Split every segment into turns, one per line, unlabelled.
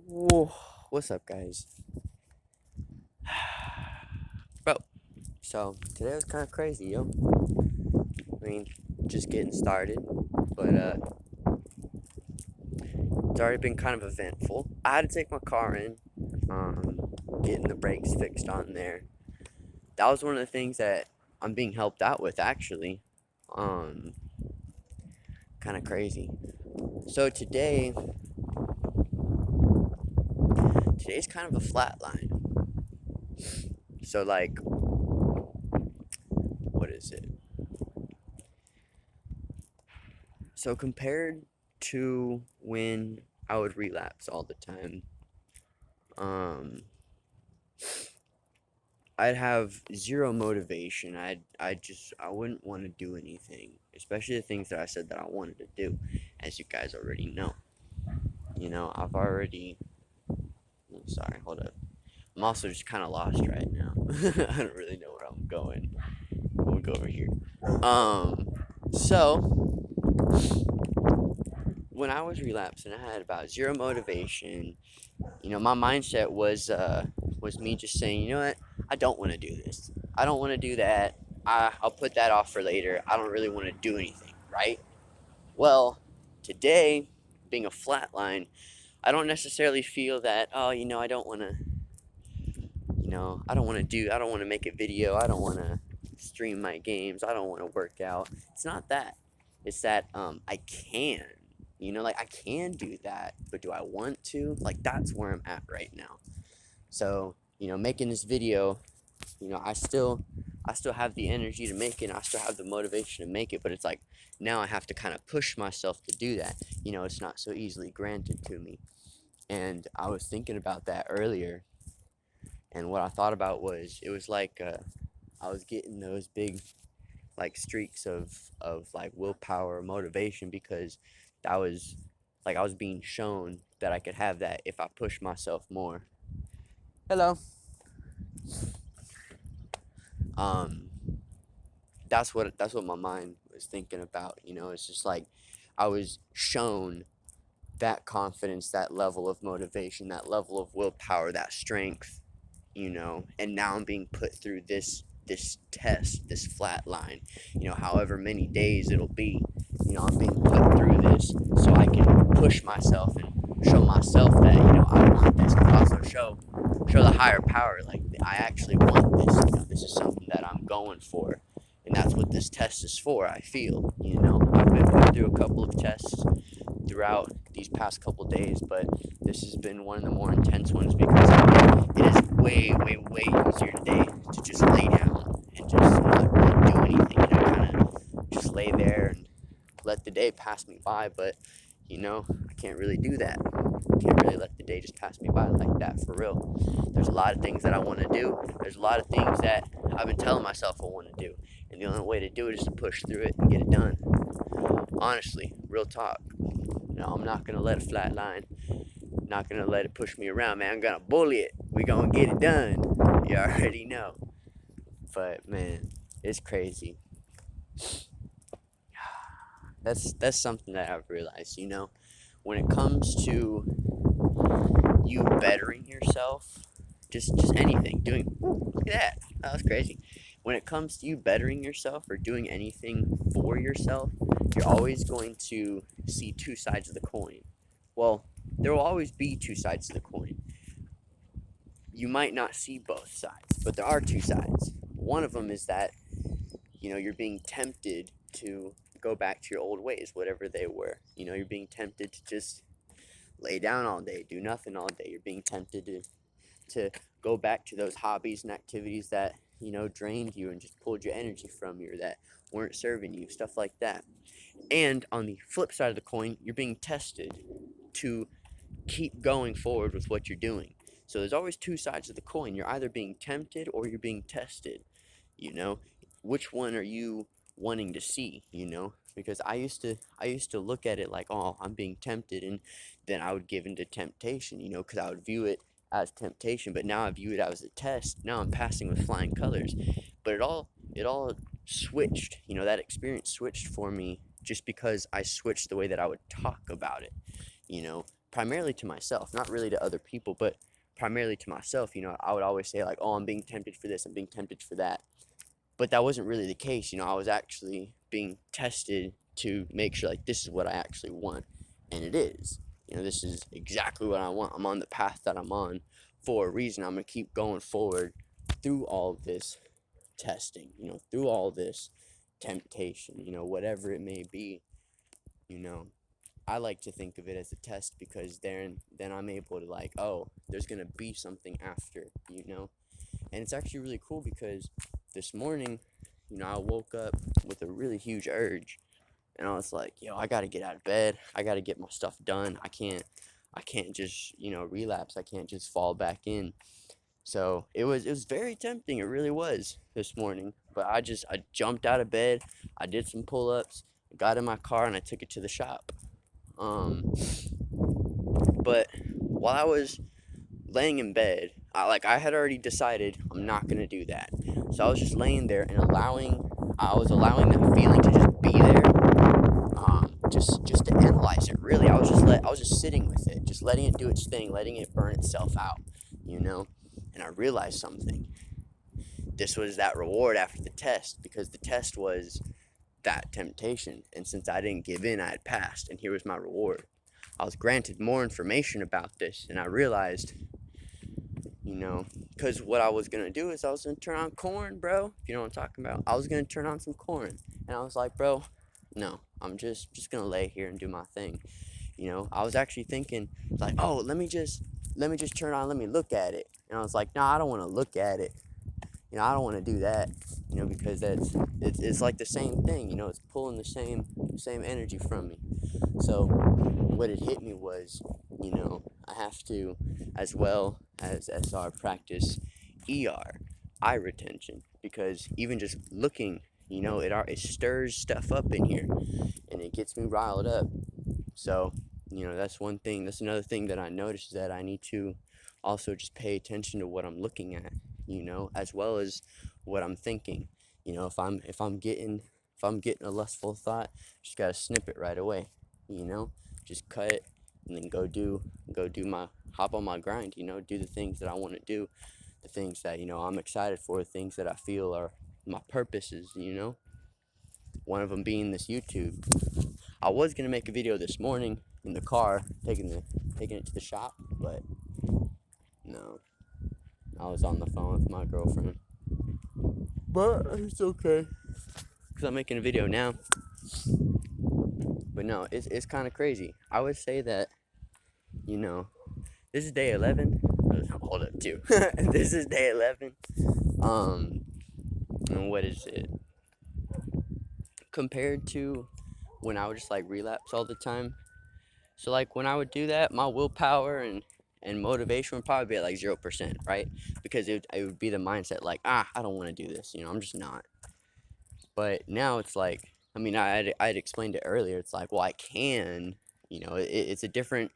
Whoa, what's up, guys? Bro, so today was kind of crazy, yo. I mean, just getting started, but it's already been kind of eventful. I had to take my car in, getting the brakes fixed on there. That was one of the things that I'm being helped out with, actually. Um, Kind of crazy. So today's kind of a flat line. So like, what is it? So compared to when I would relapse all the time, um, I'd have zero motivation. I wouldn't want to do anything, especially the things that I said that I wanted to do, as you guys already know. I've already. Sorry, hold up. I'm also just kind of lost right now. I don't really know where I'm going. We'll go over here. Um, so when I was relapsing, I had about zero motivation. My mindset was me just saying, you know what, I don't want to do this. I don't want to do that. I'll put that off for later. I don't really want to do anything, right? Well, today, being a flatline, I don't necessarily feel that. Oh, I don't want to. I don't want to make a video. I don't want to stream my games. I don't want to work out. It's not that. It's that I can. Like I can do that, but do I want to? Like that's where I'm at right now. So, making this video, I still have the energy to make it. I still have the motivation to make it, but it's like now I have to kind of push myself to do that. It's not so easily granted to me. And I was thinking about that earlier, and what I thought about was it was like I was getting those big like streaks of like willpower, motivation because that was like I was being shown that I could have that if I push myself more. Hello. Um, that's what my mind was thinking about. It's just like I was shown that confidence, that level of motivation, that level of willpower, that strength, and now I'm being put through this test, this flat line, however many days it'll be. I'm being put through this so I can push myself and show myself that, I want this, but also show the higher power like I actually want this. This is something that I'm going for. And that's what this test is for, I feel. I've been put through a couple of tests throughout these past couple days, but this has been one of the more intense ones because it is way, way, way easier today to just lay down and just not really do anything, kind of just lay there and let the day pass me by. But I can't really do that. I can't really let the day just pass me by like that for real. There's a lot of things that I want to do. There's a lot of things that I've been telling myself I want to do, and the only way to do it is to push through it and get it done. Honestly, real talk. I'm not gonna let it flat line. Not gonna let it push me around, man. I'm gonna bully it. We gonna get it done. You already know. But man, it's crazy. That's something that I've realized. When it comes to you bettering yourself, just anything, doing. Ooh, look at that. That was crazy. When it comes to you bettering yourself or doing anything for yourself, you're always going to see two sides of the coin. Well, there will always be two sides to the coin. You might not see both sides, but there are two sides. One of them is that, you're being tempted to go back to your old ways, whatever they were. You're being tempted to just lay down all day, do nothing all day. You're being tempted to go back to those hobbies and activities that, drained you and just pulled your energy from you or that weren't serving you, stuff like that. And on the flip side of the coin, you're being tested to keep going forward with what you're doing. So there's always two sides of the coin. You're either being tempted or you're being tested. You know, which one are you wanting to see? Because I used to look at it like, oh, I'm being tempted, and then I would give into temptation. Because I would view it as temptation, but now I view it as a test. Now I'm passing with flying colors. But it all switched. That experience switched for me just because I switched the way that I would talk about it. You know, primarily to myself, not really to other people, but primarily to myself. I would always say like, oh, I'm being tempted for this, I'm being tempted for that. But that wasn't really the case. I was actually being tested to make sure like this is what I actually want. And it is. This is exactly what I want. I'm on the path that I'm on for a reason. I'm going to keep going forward through all of this testing, through all this temptation, whatever it may be. I like to think of it as a test because then I'm able to like, oh, there's going to be something after, And it's actually really cool because this morning, I woke up with a really huge urge, and I was like, yo, I got to get out of bed. I got to get my stuff done. I can't just, relapse. I can't just fall back in. So it was very tempting. It really was this morning. But I jumped out of bed. I did some pull-ups, got in my car, and I took it to the shop. But while I was laying in bed, I had already decided I'm not gonna do that. So I was just laying there and I was allowing that feeling to just be there, just to analyze it. Really, I was just sitting with it, just letting it do its thing, letting it burn itself out, And I realized something. This was that reward after the test, because the test was that temptation, and since I didn't give in, I had passed, and here was my reward. I was granted more information about this, and I realized, because what I was going to do is I was going to turn on corn, bro. If you know what I'm talking about. I was going to turn on some corn. And I was like, bro, no, I'm just going to lay here and do my thing. I was actually thinking, like, oh, let me just turn on, let me look at it. And I was like, nah, I don't want to look at it. I don't want to do that, because it's like the same thing, it's pulling the same energy from me. So what it hit me was, I have to, as well as SR, practice ER, eye retention, because even just looking, it stirs stuff up in here, and it gets me riled up. So, that's one thing. That's another thing that I noticed, that I need to also just pay attention to what I'm looking at, as well as what I'm thinking. If I'm getting a lustful thought, just gotta snip it right away. Just cut it and then hop on my grind. Do the things that I want to do, the things that I'm excited for, the things that I feel are my purposes. One of them being this YouTube. I was gonna make a video this morning in the car, taking it to the shop, but no, I was on the phone with my girlfriend. But it's okay, because I'm making a video now. But no, it's kind of crazy. I would say that, this is day 11. Hold up, too. This is day 11. And what is it? Compared to when I would just, relapse all the time. So, when I would do that, my willpower and motivation would probably be at 0%, right? Because it would be the mindset I don't want to do this, I'm just not. But now it's I had explained it earlier. It's well, I can, it's a different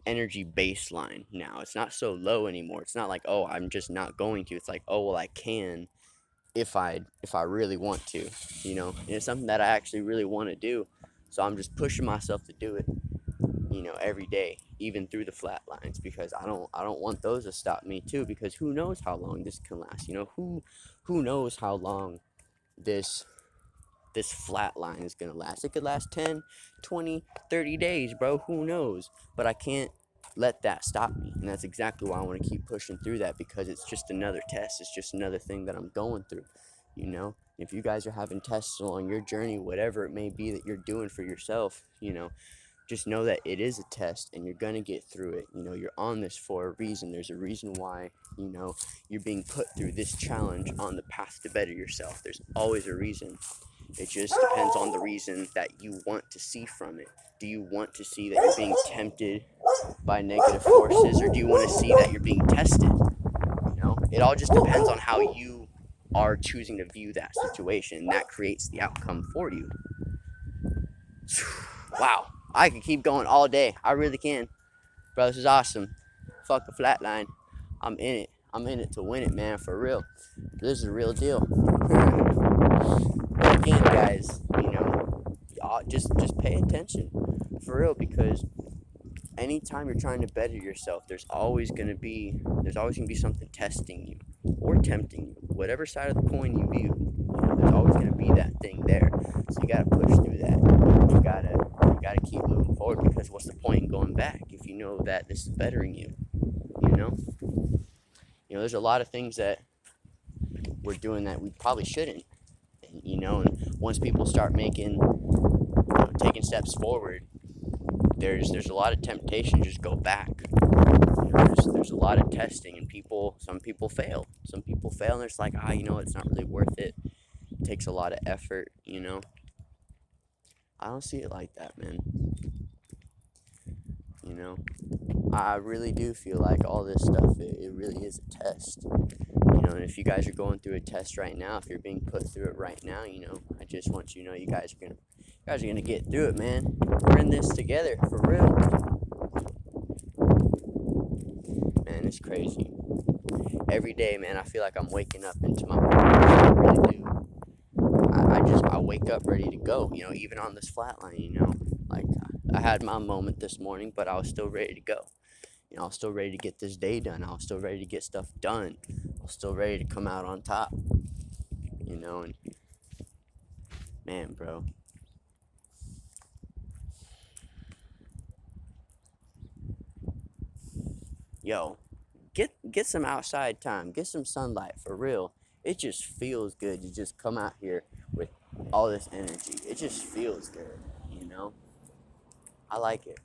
energy baseline now. It's not so low anymore. It's not oh, I'm just not going to. It's oh, well, I can if I really want to, and it's something that I actually really want to do. So I'm just pushing myself to do it, every day, even through the flat lines, because I don't want those to stop me too, because who knows how long this can last. Who knows how long this flat line is gonna last. It could last 10, 20, 30 days, bro. Who knows? But I can't let that stop me, and that's exactly why I want to keep pushing through that, because it's just another test. It's just another thing that I'm going through. If you guys are having tests along your journey, whatever it may be that you're doing for yourself, just know that it is a test, and you're gonna get through it. You're on this for a reason. There's a reason why, you're being put through this challenge on the path to better yourself. There's always a reason. It just depends on the reason that you want to see from it. Do you want to see that you're being tempted by negative forces, or do you want to see that you're being tested? It all just depends on how you are choosing to view that situation. That creates the outcome for you. Wow, I can keep going all day. I really can. Bro, this is awesome. Fuck the flatline. I'm in it. I'm in it to win it, man, for real. This is a real deal. But again, guys, just pay attention, for real, because anytime you're trying to better yourself, there's always gonna be something testing you or tempting you. Whatever side of the coin you view, there's always gonna be that thing there. So you gotta push through that. You gotta keep moving forward, because what's the point in going back if you know that this is bettering you? You know? There's a lot of things that we're doing that we probably shouldn't. And once people start taking steps forward, there's a lot of temptation to just go back. There's a lot of testing, and some people fail. Some people fail, and it's like, it's not really worth it. It takes a lot of effort. I don't see it like that, man. I really do feel like all this stuff, it really is a test. And if you guys are going through a test right now, if you're being put through it right now, I just want you to know you guys are gonna get through it, man. We're in this together, for real. Man, it's crazy. Every day, man, I feel like I'm waking up into my purpose. I really do. I wake up ready to go, even on this flatline, like I had my moment this morning, but I was still ready to go. I was still ready to get this day done. I was still ready to get stuff done. I was still ready to come out on top, and man, bro. Yo, get some outside time. Get some sunlight, for real. It just feels good to just come out here with all this energy. It just feels good, I like it.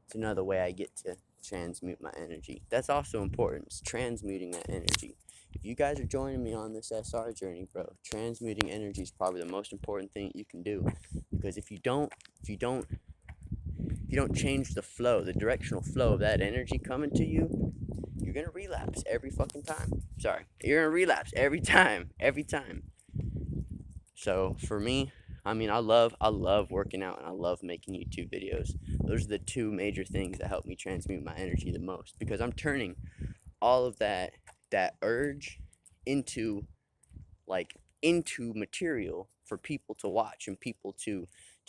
It's another way I get to transmute my energy. That's also important. It's transmuting that energy. If you guys are joining me on this SR journey, bro, transmuting energy is probably the most important thing you can do. Because if you don't change the flow, the directional flow of that energy coming to you, you're gonna relapse every fucking time. Sorry, you're gonna relapse every time. So for me, I love working out, and I love making YouTube videos. Those are the two major things that help me transmute my energy the most, because I'm turning all of that urge into material for people to watch and people to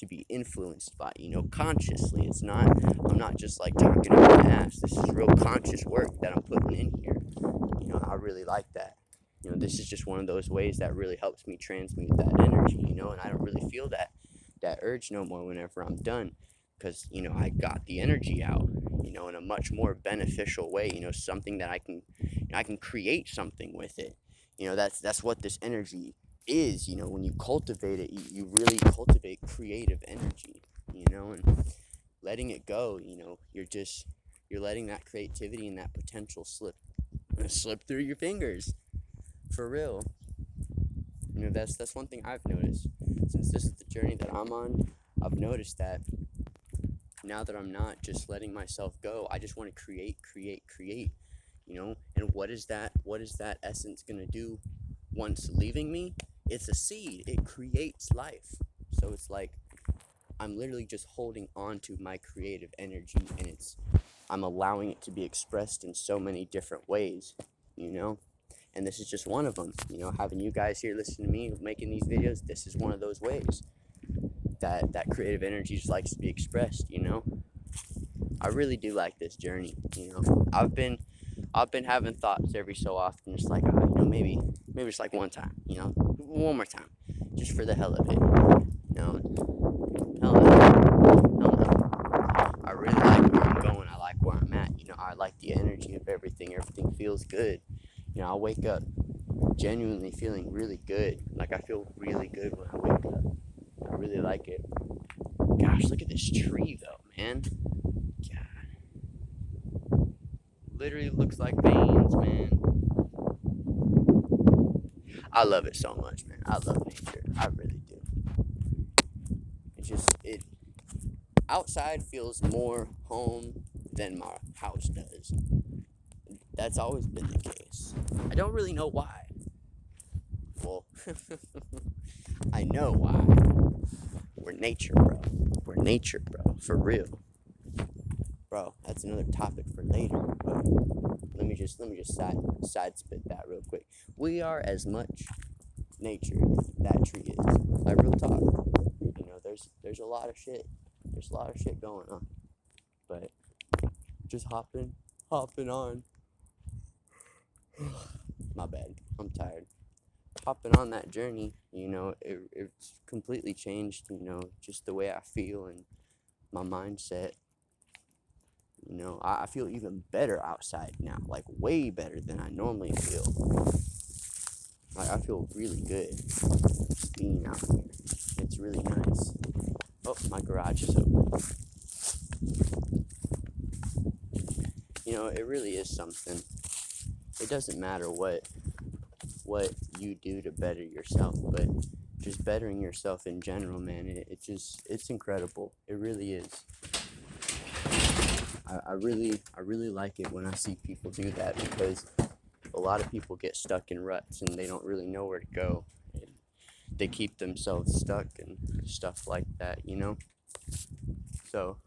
be influenced by, consciously. I'm not just like talking about my ass. This is real conscious work that I'm putting in here. I really like that. This is just one of those ways that really helps me transmute that energy, and I don't really feel that urge no more whenever I'm done, because, I got the energy out, in a much more beneficial way, something that I can create something with it. That's what this energy is. When you cultivate it, you really cultivate creative energy, and letting it go, you're letting that creativity and that potential slip through your fingers, for real. That's one thing I've noticed since this is the journey that I'm on. I've noticed that now that I'm not just letting myself go, I just want to create, and what is that essence gonna do once leaving me? It's a seed. It creates life. So it's like I'm literally just holding on to my creative energy, and I'm allowing it to be expressed in so many different ways, and this is just one of them. Having you guys here listening to me making these videos, this is one of those ways that creative energy just likes to be expressed. I really do like this journey. I've been having thoughts every so often, just like, maybe just like one time, one more time, just for the hell of it. Hell no. I really like where I'm going. I like where I'm at. I like the energy of everything. Everything feels good. I wake up genuinely feeling really good. Like, I feel really good when I wake up. I really like it. Gosh, look at this tree though, man. God. Literally looks like veins, man. I love it so much, man. I love nature. I really do. It outside feels more home than my house does. That's always been the case. I don't really know why. Well, I know why. We're nature, bro. We're nature, bro. For real. Bro, that's another topic for later. But let me just side spit that real quick. We are as much nature as that tree is. Like, real talk. There's a lot of shit. There's a lot of shit going on. But just hopping on. My bad. I'm tired. Hopping on that journey, it's completely changed, just the way I feel and my mindset. I feel even better outside now, like way better than I normally feel. Like, I feel really good just being out here. It's really nice. Oh, my garage is open. It really is something. It doesn't matter what you do to better yourself, but just bettering yourself in general, man, it's incredible. It really is. I really like it when I see people do that, because a lot of people get stuck in ruts and they don't really know where to go. And they keep themselves stuck and stuff like that, So,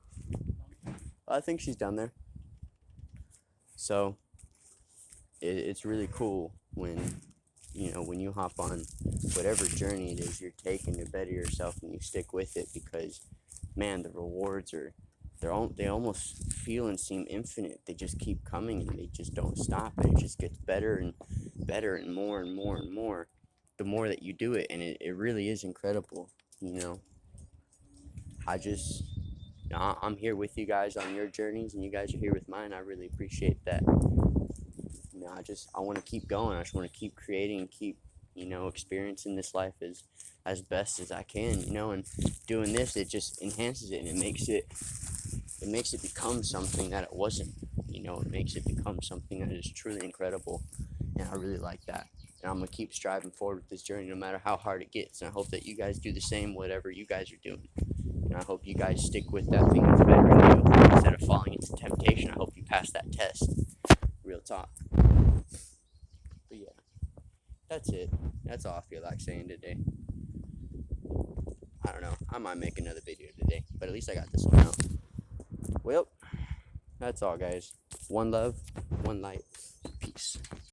I think she's down there. So, it's really cool when you hop on whatever journey it is you're taking to better yourself and you stick with it, because, man, the rewards they almost feel and seem infinite. They just keep coming and they just don't stop, and it just gets better and better and more and more and more the more that you do it, and it really is incredible. I'm here with you guys on your journeys, and you guys are here with mine. I really appreciate that. I want to keep going. I just want to keep creating and keep, experiencing this life as best as I can, and doing this, it just enhances it, and it makes it become something that it wasn't. It makes it become something that is truly incredible, and I really like that. And I'm going to keep striving forward with this journey no matter how hard it gets, and I hope that you guys do the same, whatever you guys are doing. And I hope you guys stick with that thing that's bettering you instead of falling into temptation. I hope you pass that test. Real talk. But yeah, that's it. That's all I feel like saying today. I don't know. I might make another video today, but at least I got this one out. Well, that's all, guys. One love, one light. Peace.